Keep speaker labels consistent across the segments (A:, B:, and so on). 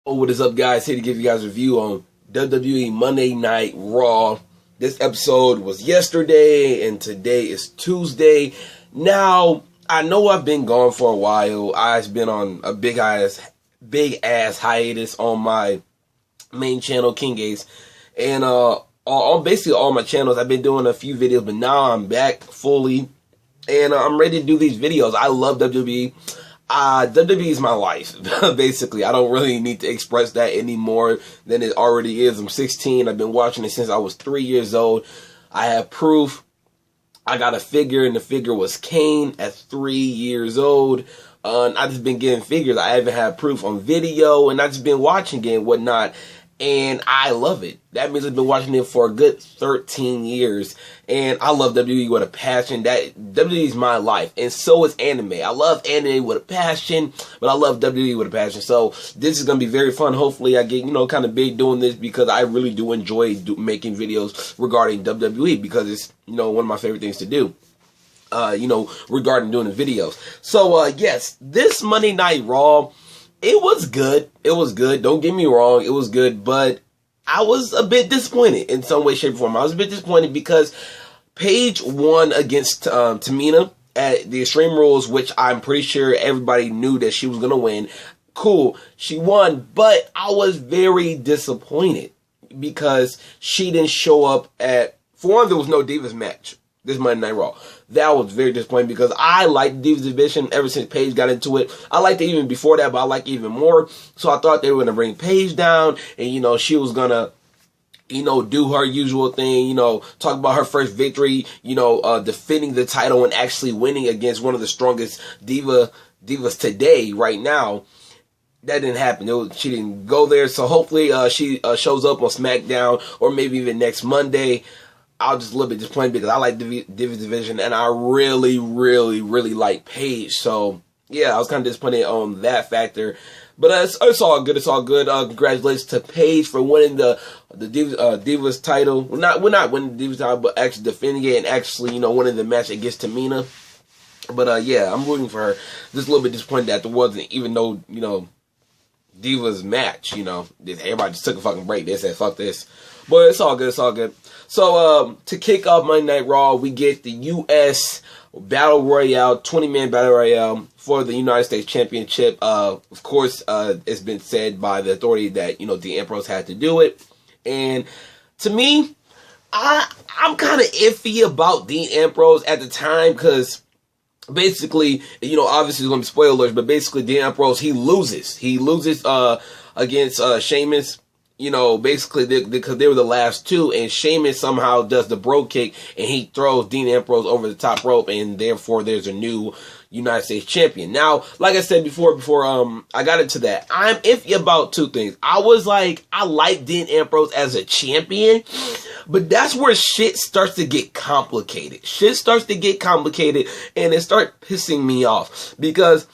A: Oh, what is up, guys? Here to give you guys a review on WWE Monday Night Raw. This episode was yesterday, and today is Tuesday. Now, I know I've been gone for a while. I've been on a big ass hiatus on my main channel, King Ace, and on basically all my channels. I've been doing a few videos, but now I'm back fully, and I'm ready to do these videos. I love WWE. WWE is my life, basically. I don't really need to express that any more than it already is. I'm 16. I've been watching it since I was 3 years old. I have proof. I got a figure, and the figure was Kane at 3 years old. I've just been getting figures. I haven't had proof on video, and I've just been watching it and whatnot. And I love it. That means I've been watching it for a good 13 years. And I love WWE with a passion. WWE is my life. And so is anime. I love anime with a passion, but I love WWE with a passion. So this is going to be very fun. Hopefully I get, kind of big doing this, because I really do enjoy making videos regarding WWE, because it's, one of my favorite things to do. Regarding doing the videos. So, yes, this Monday Night Raw, it was good. It was good. Don't get me wrong. It was good, but I was a bit disappointed in some way, shape, or form. I was a bit disappointed because Paige won against Tamina at the Extreme Rules, which I'm pretty sure everybody knew that she was going to win. Cool. She won, but I was very disappointed because she didn't show up for one, there was no Divas match this Monday Night Raw. That was very disappointing because I liked the Divas division ever since Paige got into it. I liked it even before that, but I liked it even more. So I thought they were going to bring Paige down and, she was going to, do her usual thing, talk about her first victory, defending the title and actually winning against one of the strongest divas today, right now. That didn't happen. She didn't go there. So hopefully she shows up on SmackDown or maybe even next Monday. I was just a little bit disappointed because I like the Divas division and I really, really, really like Paige. So, yeah, I was kind of disappointed on that factor. But it's all good. It's all good. Congratulations to Paige for winning the Divas title. We're not winning the Divas title, but actually defending it and actually, winning the match against Tamina. But, yeah, I'm rooting for her. Just a little bit disappointed that there wasn't even no, Divas match, Everybody just took a fucking break. They said, fuck this. But it's all good. It's all good. So, to kick off Monday Night Raw, we get the U.S. Battle Royale, 20-man Battle Royale for the United States Championship. Of course, it's been said by the authority that, the Emperors had to do it. And to me, I'm kind of iffy about Dean Ambrose at the time, because basically, obviously it's going to be spoilers, but basically Dean Ambrose, he loses. He loses against Sheamus. Basically, because they were the last two, and Sheamus somehow does the bro kick, and he throws Dean Ambrose over the top rope, and therefore there's a new United States champion. Now, like I said before I got into that, I'm iffy about two things. I was like, I like Dean Ambrose as a champion, but that's where shit starts to get complicated. Shit starts to get complicated, and it starts pissing me off, because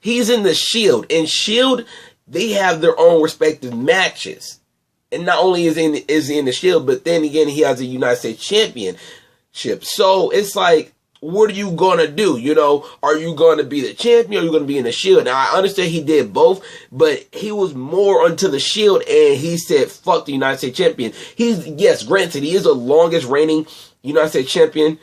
A: he's in the Shield, and Shield, they have their own respective matches. And not only is he in the Shield, but then again, he has a United States Championship. So it's like, what are you going to do? Are you going to be the champion, or are you going to be in the Shield? Now, I understand he did both, but he was more onto the Shield, and he said, fuck the United States Champion. Yes, granted, he is the longest reigning United States Champion,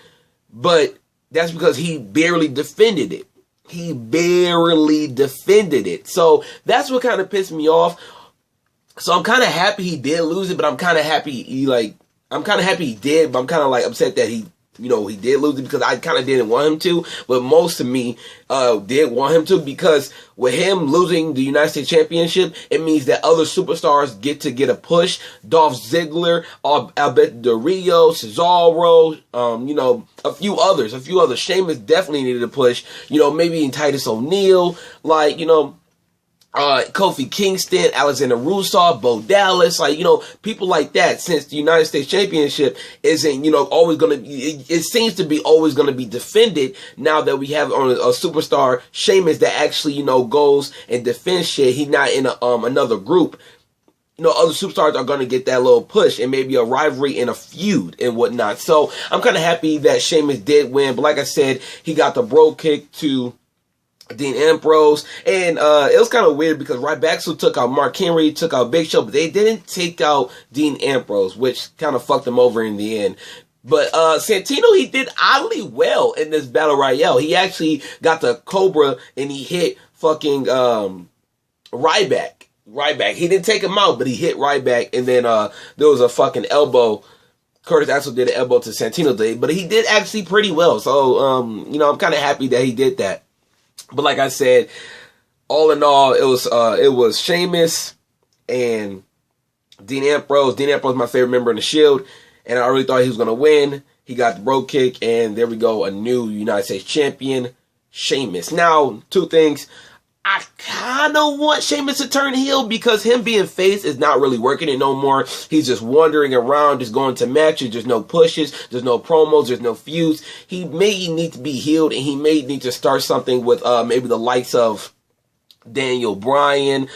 A: but that's because he barely defended it. He barely defended it. So that's what kind of pissed me off. So I'm kind of happy he did lose it, but I'm kind of happy he did, but I'm kind of like upset that he did lose it, because I kind of didn't want him to, but most of me did want him to, because with him losing the United States Championship, it means that other superstars get a push. Dolph Ziggler, Alberto Del Rio, Cesaro, a few others. Sheamus definitely needed a push, maybe in Titus O'Neil, Kofi Kingston, Alexander Rusev, Bo Dallas, people like that, since the United States Championship isn't, always gonna be, it seems to be always gonna be defended now that we have on a superstar, Sheamus, that actually, goes and defends shit. He's not in another group. Other superstars are gonna get that little push and maybe a rivalry and a feud and whatnot. So I'm kind of happy that Sheamus did win, but like I said, he got the bro kick to Dean Ambrose, and it was kind of weird because Ryback still took out Mark Henry, took out Big Show, but they didn't take out Dean Ambrose, which kind of fucked them over in the end. But Santino, he did oddly well in this Battle Royale. He actually got the Cobra and he hit fucking Ryback. He didn't take him out, but he hit Ryback, and then there was a fucking elbow. Curtis Axel did an elbow to Santino today, but he did actually pretty well. So, you know, I'm kind of happy that he did that. But like I said, all in all, it was Sheamus and Dean Ambrose. Dean Ambrose is my favorite member in the Shield, and I really thought he was going to win. He got the Brogue Kick, and there we go, a new United States champion, Sheamus. Now, two things. I kind of want Sheamus to turn heel because him being face is not really working it no more. He's just wandering around, just going to matches. There's no pushes. There's no promos. There's no feuds. He may need to be healed, and he may need to start something with maybe the likes of Daniel Bryan,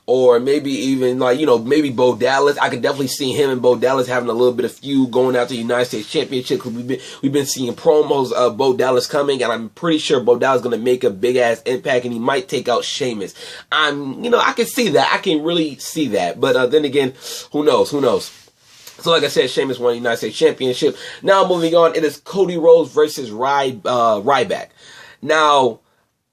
A: or maybe even, like, you know, maybe Bo Dallas. I could definitely see him and Bo Dallas having a little bit of feud going after the United States Championship, because we've been seeing promos of Bo Dallas coming, and I'm pretty sure Bo Dallas is going to make a big-ass impact, and he might take out Sheamus. You know, I can see that. I can really see that. But then again, who knows? Who knows? So like I said, Sheamus won the United States Championship. Now moving on, it is Cody Rhodes versus Ryback. Now,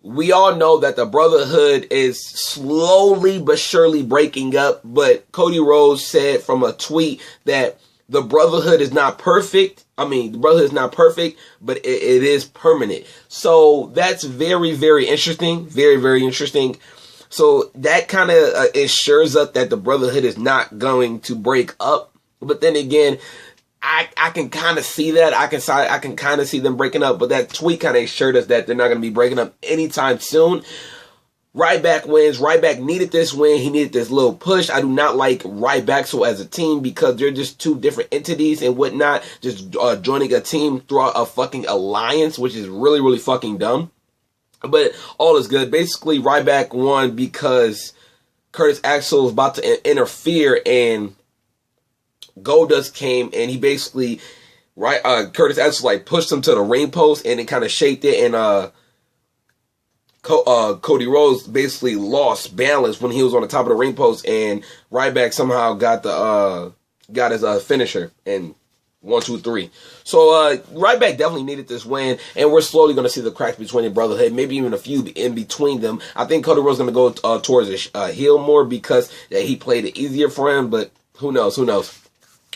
A: we all know that the Brotherhood is slowly but surely breaking up, but Cody Rhodes said from a tweet that the Brotherhood is not perfect. I mean, the Brotherhood is not perfect, but it is permanent. So that's very, very interesting. Very, very interesting. So that kind of ensures us that the Brotherhood is not going to break up. But then again, I can kind of see that. I can kind of see them breaking up, but that tweet kind of assured us that they're not going to be breaking up anytime soon. Ryback wins. Ryback needed this win. He needed this little push. I do not like Ryback so as a team because they're just two different entities and whatnot. Just joining a team throughout a fucking alliance, which is really, really fucking dumb. But all is good. Basically, Ryback won because Curtis Axel was about to interfere, and Goldust came, and he basically, Curtis Axel like pushed him to the ring post, and it kind of shaked it, and Cody Rhodes basically lost balance when he was on the top of the ring post, and Ryback somehow got his finisher, and 1, 2, 3. So Ryback definitely needed this win, and we're slowly going to see the cracks between the Brotherhood, maybe even a few in between them. I think Cody Rhodes is going to go towards a heel more because he played it easier for him, but who knows? Who knows?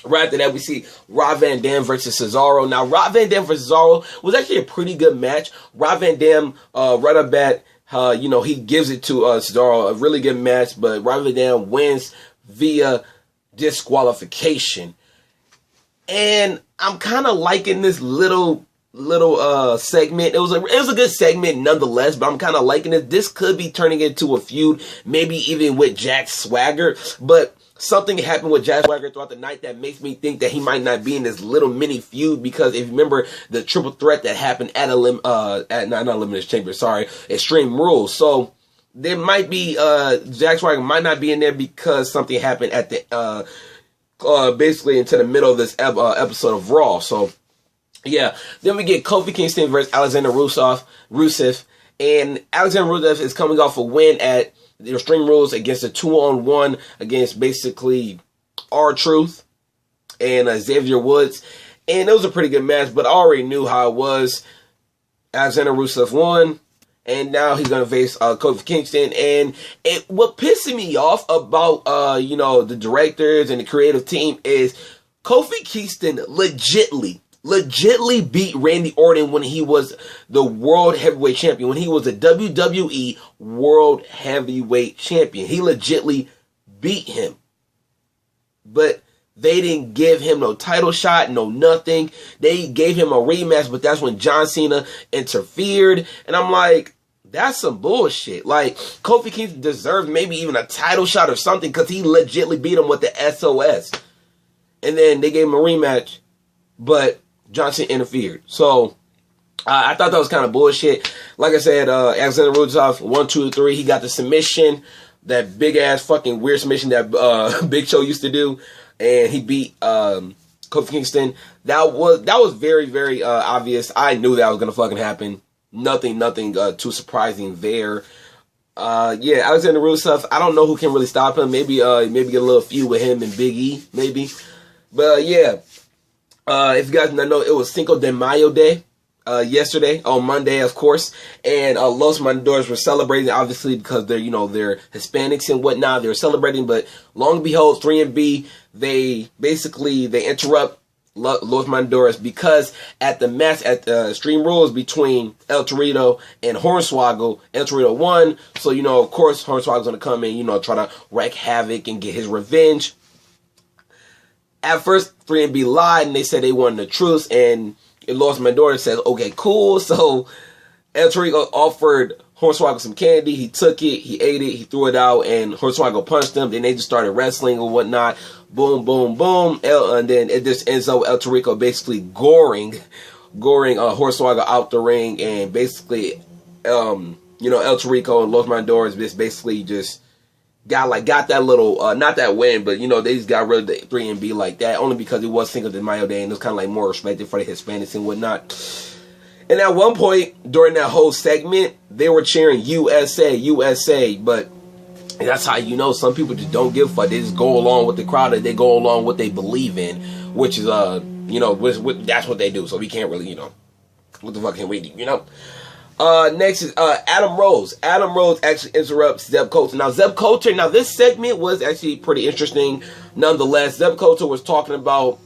A: Right after that, we see Rob Van Dam versus Cesaro. Now, Rob Van Dam versus Cesaro was actually a pretty good match. Rob Van Dam, right up bat, you know, he gives it to Cesaro, a really good match, but Rob Van Dam wins via disqualification. And I'm kind of liking this little segment. It was a good segment nonetheless, but I'm kind of liking it. This could be turning into a feud, maybe even with Jack Swagger, but something happened with Jack Swagger throughout the night that makes me think that he might not be in this little mini feud, because if you remember the triple threat that happened at not Elimination Chamber, sorry, Extreme Rules. So there might be Jack Swagger might not be in there because something happened at the basically into the middle of this episode of Raw. So yeah, then we get Kofi Kingston versus Alexander Rusev, and Alexander Rusev is coming off a win at the Extreme Rules against a 2-on-1 against basically R-Truth and Xavier Woods. And it was a pretty good match, but I already knew how it was. Alexander Rusev won, and now he's going to face Kofi Kingston. And what pisses me off about, you know, the directors and the creative team is Kofi Kingston legitly beat Randy Orton when he was the World Heavyweight Champion, when he was the WWE World Heavyweight Champion. He legitly beat him. But they didn't give him no title shot, no nothing. They gave him a rematch, but that's when John Cena interfered. And I'm like, that's some bullshit. Like, Kofi Kingston deserved maybe even a title shot or something because he legitly beat him with the SOS. And then they gave him a rematch, but Johnson interfered. So I thought that was kind of bullshit. Like I said, Alexander Rusev 1, 2, 3. He got the submission, that big ass fucking weird submission that Big Show used to do, and he beat Kofi Kingston. That was very, very obvious. I knew that was gonna fucking happen. nothing too surprising there. Yeah, Alexander Rusev, I don't know who can really stop him. Maybe get a little feud with him and Big E, maybe. But yeah, if you guys don't know, it was Cinco de Mayo Day yesterday, on Monday, of course, and Los Matadores were celebrating, obviously, because they're Hispanics and whatnot. They were celebrating, but long and behold, 3MB, they interrupt Los Matadores because at the match at Extreme Rules between El Torito and Hornswoggle, El Torito won. So of course, Hornswoggle's gonna come in, try to wreak havoc and get his revenge. At first, 3MB lied and they said they wanted a truce, and Los Matadores said, okay, cool. So El Torito offered Hornswoggle some candy. He took it, he ate it, he threw it out, and Hornswoggle punched him. Then they just started wrestling or whatnot. Boom, boom, boom. And then it just ends up with El Torito basically goring Hornswoggle out the ring, and basically, El Torito and Los Matadores basically just got that little, not that win, but they just got rid of the 3MB like that, only because it was Cinco de Mayo Day and it was kind of like more respected for the Hispanics and whatnot. And at one point during that whole segment, they were cheering USA, USA, but that's how some people just don't give a fuck. They just go along with the crowd, and they go along what they believe in, which is that's what they do. So we can't really, what the fuck can we do, Next is Adam Rose. Adam Rose actually interrupts Zeb Coulter. Now, Zeb Coulter, this segment was actually pretty interesting. Nonetheless, Zeb Coulter was talking about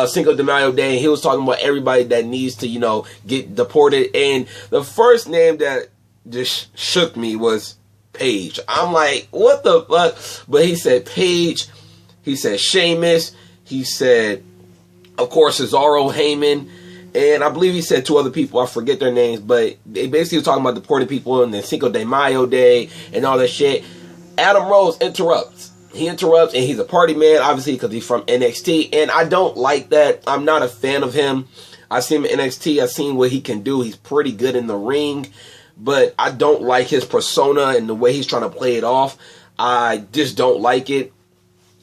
A: Cinco de Mayo Day. He was talking about everybody that needs to, get deported. And the first name that just shook me was Paige. I'm like, what the fuck? But he said Paige. He said Sheamus. He said, of course, Cesaro, Heyman. And I believe he said two other people. I forget their names, but they basically were talking about deporting people on the Cinco de Mayo Day and all that shit. Adam Rose interrupts. He interrupts, and he's a party man, obviously, because he's from NXT. And I don't like that. I'm not a fan of him. I've seen him in NXT. I've seen what he can do. He's pretty good in the ring. But I don't like his persona and the way he's trying to play it off. I just don't like it.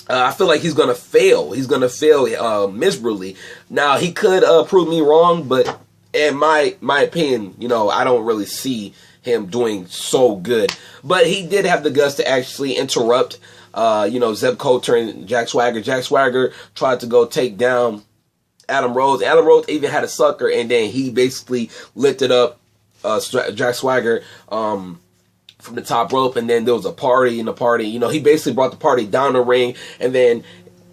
A: I feel like he's going to fail. He's going to fail miserably. Now, he could prove me wrong, but in my opinion, I don't really see him doing so good. But he did have the guts to actually interrupt, Zeb Coulter and Jack Swagger. Jack Swagger tried to go take down Adam Rose. Adam Rose even had a sucker, and then he basically lifted up Jack Swagger from the top rope, and then there was a party, and the party, he basically brought the party down the ring, and then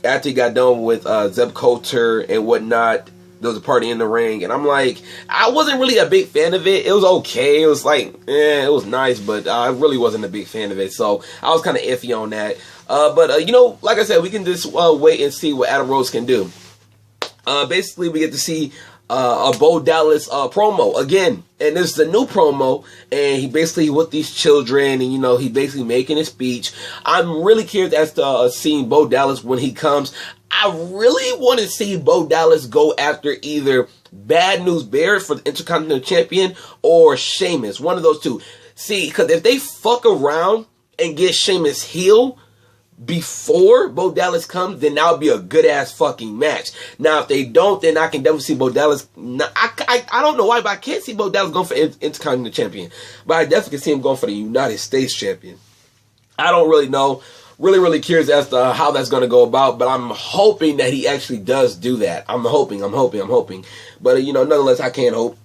A: after he got done with Zeb Coulter and whatnot, there was a party in the ring, and I'm like, I wasn't really a big fan of it. It was okay. It was like, it was nice, but I really wasn't a big fan of it, so I was kind of iffy on that. But like I said, we can just wait and see what Adam Rose can do. Basically, we get to see a Bo Dallas promo again, and this is a new promo, and he basically with these children, and he basically making a speech. I'm really curious as to seeing Bo Dallas when he comes. I really want to see Bo Dallas go after either Bad News Barrett for the Intercontinental Champion or Sheamus, one of those two. See, because if they fuck around and get Sheamus heel before Bo Dallas comes, then that would be a good ass fucking match. Now, if they don't, then I can definitely see Bo Dallas. I don't know why, but I can't see Bo Dallas going for Intercontinental Champion. But I definitely can see him going for the United States Champion. I don't really know. Really curious as to how that's going to go about, but I'm hoping that he actually does do that. I'm hoping. But, nonetheless, I can't hope.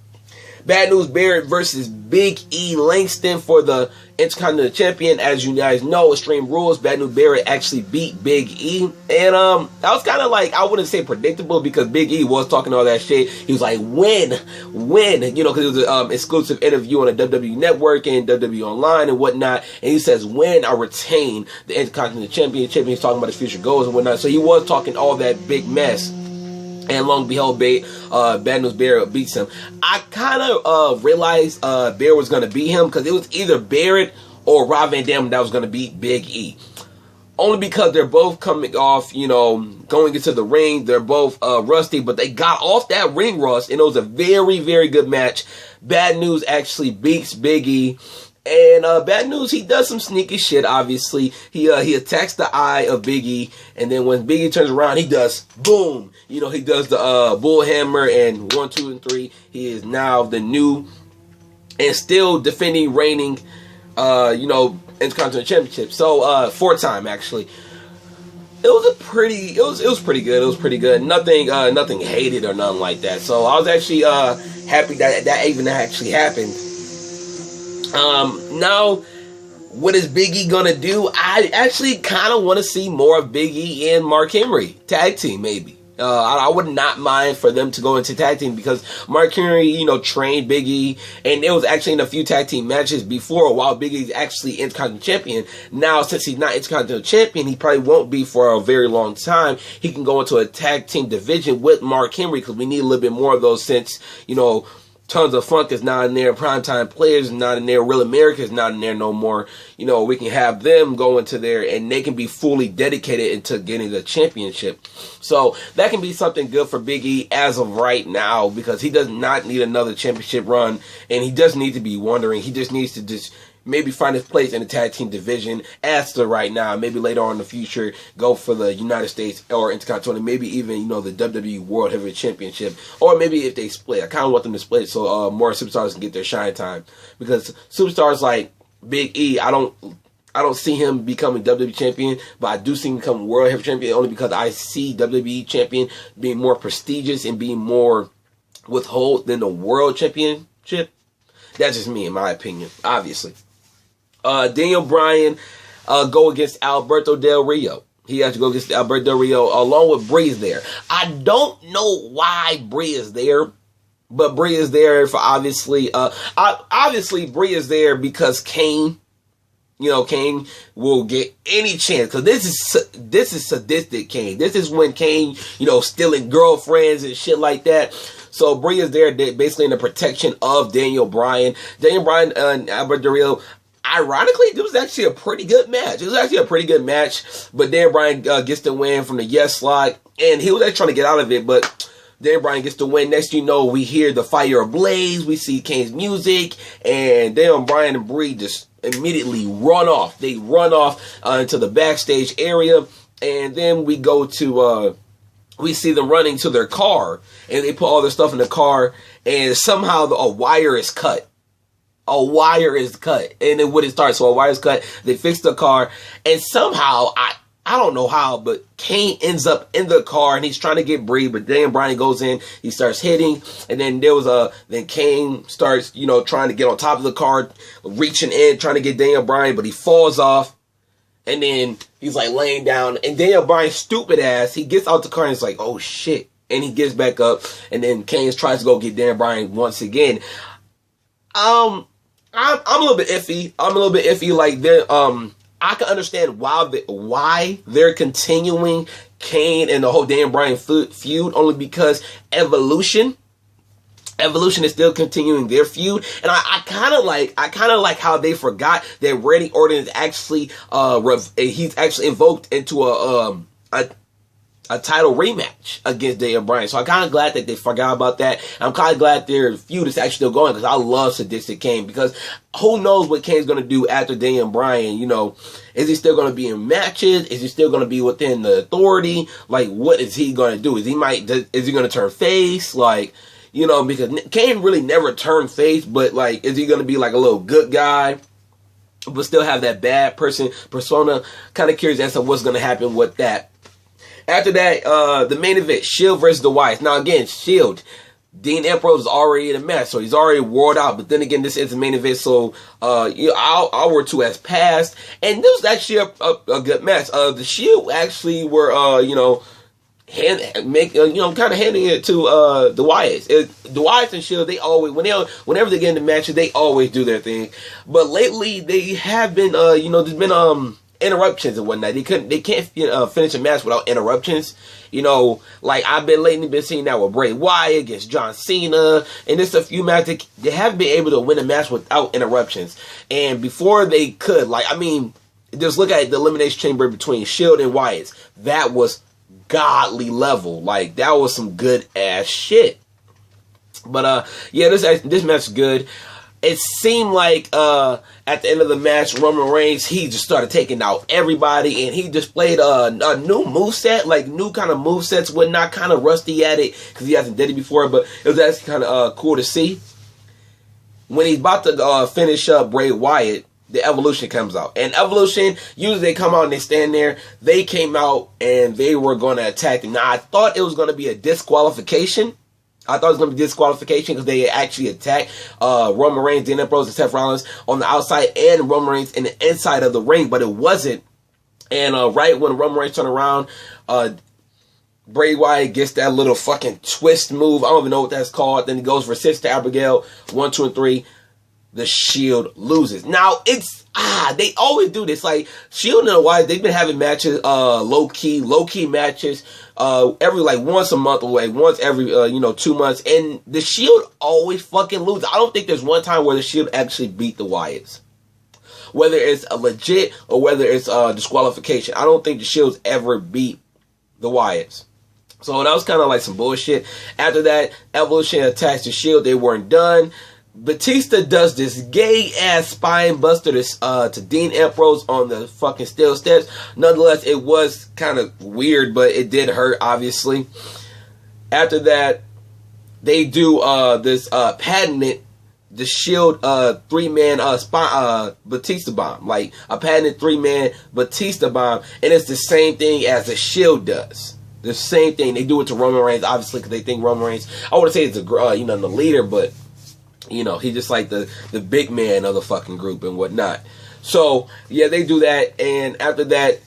A: Bad News Barrett versus Big E Langston for the Intercontinental Champion. As you guys know, Extreme Rules, Bad News Barrett actually beat Big E. And that was kind of like, I wouldn't say predictable, because Big E was talking all that shit. He was like, when, because it was an exclusive interview on the WWE Network and WWE Online and whatnot. And he says, when I retain the Intercontinental Championship, he's talking about his future goals and whatnot. So he was talking all that big mess. And long and behold, Bad News Barrett beats him. I kind of realized Barrett was going to beat him, because it was either Barrett or Rob Van Dam that was going to beat Big E. Only because they're both coming off, going into the ring. They're both rusty, but they got off that ring rust, and it was a very, very good match. Bad News actually beats Big E. And Bad News, he does some sneaky shit, obviously. He attacks the eye of Big E, and then when Big E turns around, he does boom. He does the bull hammer, and 1, 2, and 3. He is now the new and still defending reigning, Intercontinental Championship. So 4-time actually. It was pretty good. It was pretty good. Nothing hated or nothing like that. So I was actually happy that even actually happened. Now, what is Big E gonna do? I actually kind of want to see more of Big E and Mark Henry tag team, maybe. I would not mind for them to go into tag team, because Mark Henry, trained Big E, and it was actually in a few tag team matches before, while Big E is actually Intercontinental Champion. Now, since he's not Intercontinental Champion, he probably won't be for a very long time. He can go into a tag team division with Mark Henry, because we need a little bit more of those, since, Tons of Funk is not in there, Primetime Players is not in there, Real America is not in there no more. We can have them go into there, and they can be fully dedicated into getting the championship. So that can be something good for Big E as of right now, because he does not need another championship run, and he doesn't need to be wondering. He just needs to maybe find his place in the tag team division as to right now. Maybe later on in the future, go for the United States or Intercontinental, maybe even, the WWE World Heavyweight Championship. Or maybe if they split. I kind of want them to split so more superstars can get their shine time. Because superstars like Big E, I don't see him becoming WWE champion, but I do see him becoming World Heavyweight champion, only because I see WWE champion being more prestigious and being more withhold than the World Championship. That's just me, in my opinion, obviously. Daniel Bryan go against Alberto Del Rio. He has to go against Alberto Del Rio along with Brie is there. I don't know why Brie is there, but Brie is there for obviously Brie is there because Kane. Kane will get any chance, because this is sadistic Kane. This is when Kane, stealing girlfriends and shit like that. So Brie is there basically in the protection of Daniel Bryan. Daniel Bryan and Alberto Del Rio. Ironically, it was actually a pretty good match. But Daniel Bryan gets the win from the yes lock, and he was actually trying to get out of it, but Daniel Bryan gets the win. Next you know, we hear the fire ablaze, we see Kane's music, and Daniel Bryan and Brie just immediately run off. They run off into the backstage area, and then we go to, we see them running to their car, and they put all their stuff in the car, and somehow a wire is cut. A wire is cut, and then when it starts, so a wire is cut, they fix the car, and somehow, I don't know how, but Kane ends up in the car, and he's trying to get Brie, but Daniel Bryan goes in, he starts hitting, and then then Kane starts, trying to get on top of the car, reaching in, trying to get Daniel Bryan, but he falls off, and then he's like laying down, and Daniel Bryan's stupid ass, he gets out the car, and he's like, oh shit, and he gets back up, and then Kane tries to go get Daniel Bryan once again. I'm a little bit iffy. Like I can understand why they're continuing Kane and the whole Daniel Bryan feud, only because Evolution is still continuing their feud, and I kind of like how they forgot that Randy Orton is actually he's actually invoked into a title rematch against Daniel Bryan. So I'm kind of glad that they forgot about that. I'm kind of glad their feud is actually still going, because I love Sadistic Kane, because who knows what Kane's going to do after Daniel Bryan, is he still going to be in matches? Is he still going to be within the Authority? Like, what is he going to do? Is he going to turn face? Like, because Kane really never turned face, but like, is he going to be like a little good guy, but still have that bad persona? Kind of curious as to what's going to happen with that. After that, the main event, Shield versus the Wyatts. Now again, Shield, Dean Ambrose is already in a match, so he's already wore out. But then again, this is the main event, so hour or two has passed, and this was actually a good match. The Shield actually were kind of handing it to the Wyatts. The Wyatts and Shield, they always whenever they get into matches, they always do their thing. But lately, they have been there's been interruptions and whatnot. They can't finish a match without interruptions. Like I've been seeing that with Bray Wyatt against John Cena, and there's a few matches they haven't been able to win a match without interruptions. And before they could, just look at the Elimination Chamber between Shield and Wyatts. That was godly level. Like, that was some good ass shit. But yeah, this match is good. It seemed like at the end of the match, Roman Reigns, he just started taking out everybody, and he displayed a new moveset, like new kind of movesets, not kind of rusty at it, because he hasn't did it before, but it was actually kind of cool to see. when he's about to finish up Bray Wyatt, the Evolution comes out. And Evolution, usually they come out and they stand there. They came out and they were going to attack him. Now, I thought it was going to be a disqualification. I thought it was going to be disqualification because they actually attacked Roman Reigns, Dean Ambrose, and Seth Rollins on the outside and Roman Reigns in the inside of the ring, but it wasn't. And right when Roman Reigns turned around, Bray Wyatt gets that little fucking twist move. I don't even know what that's called. Then he goes for Sister Abigail. 1, 2, and 3. The Shield loses. Now, it's, they always do this. Like, Shield and the Wyatt, they've been having matches, low-key matches, every, like, once a month or, like, once every, 2 months. And the Shield always fucking loses. I don't think there's one time where the Shield actually beat the Wyatts. Whether it's a legit or whether it's disqualification. I don't think the Shield's ever beat the Wyatts. So that was kind of like some bullshit. After that, Evolution attacks the Shield. They weren't done. Batista does this gay-ass spine buster to Dean Ambrose on the fucking steel steps. Nonetheless, it was kind of weird, but it did hurt, obviously. After that, they do this patented, the Shield 3-man Batista bomb. Like, a patented 3-man Batista bomb. And it's the same thing as the Shield does. The same thing. They do it to Roman Reigns, obviously, because they think Roman Reigns, I wouldn't say it's the leader, but he's just like the big man of the fucking group and whatnot. So, yeah, they do that. And after that,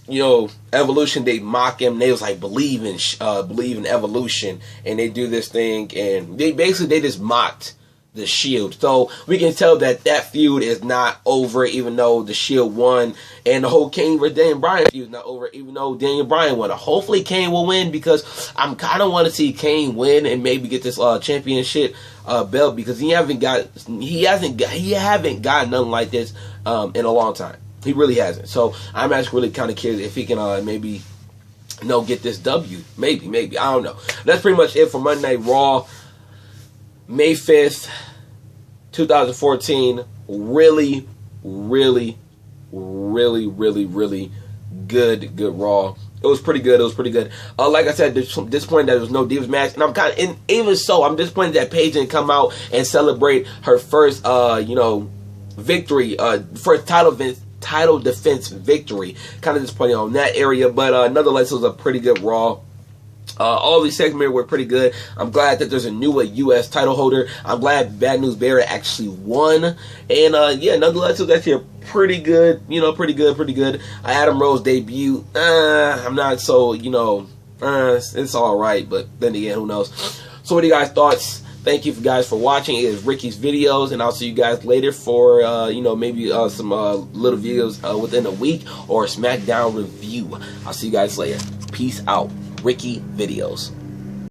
A: Evolution, they mock him. They was like, believe in Evolution. And they do this thing. And they just mocked the Shield. So we can tell that feud is not over, even though the Shield won. And the whole Kane versus Daniel Bryan feud is not over, even though Daniel Bryan won. Hopefully Kane will win, because I'm kind of want to see Kane win and maybe get this championship belt, because he haven't got nothing like this in a long time. He really hasn't. So I'm actually really kind of curious if he can maybe get this W. Maybe I don't know. That's pretty much it for Monday Night Raw, May 5th, 2014. Really good Raw. It was pretty good. Like I said, disappointed that there was no Divas match, and I'm even so, I'm disappointed that Paige didn't come out and celebrate her first, victory, first title defense victory. Kind of disappointed on that area, but nonetheless, it was a pretty good Raw. All these segments were pretty good. I'm glad that there's a new U.S. title holder. I'm glad Bad News Barrett actually won. And, nonetheless, it was actually a pretty good, pretty good. Adam Rose debut. I'm not so, it's alright, but then again, who knows. So what are you guys' thoughts? Thank you guys for watching. It is Ricky's Videos, and I'll see you guys later for, maybe some little videos within a week, or a SmackDown review. I'll see you guys later. Peace out. Ricky Videos.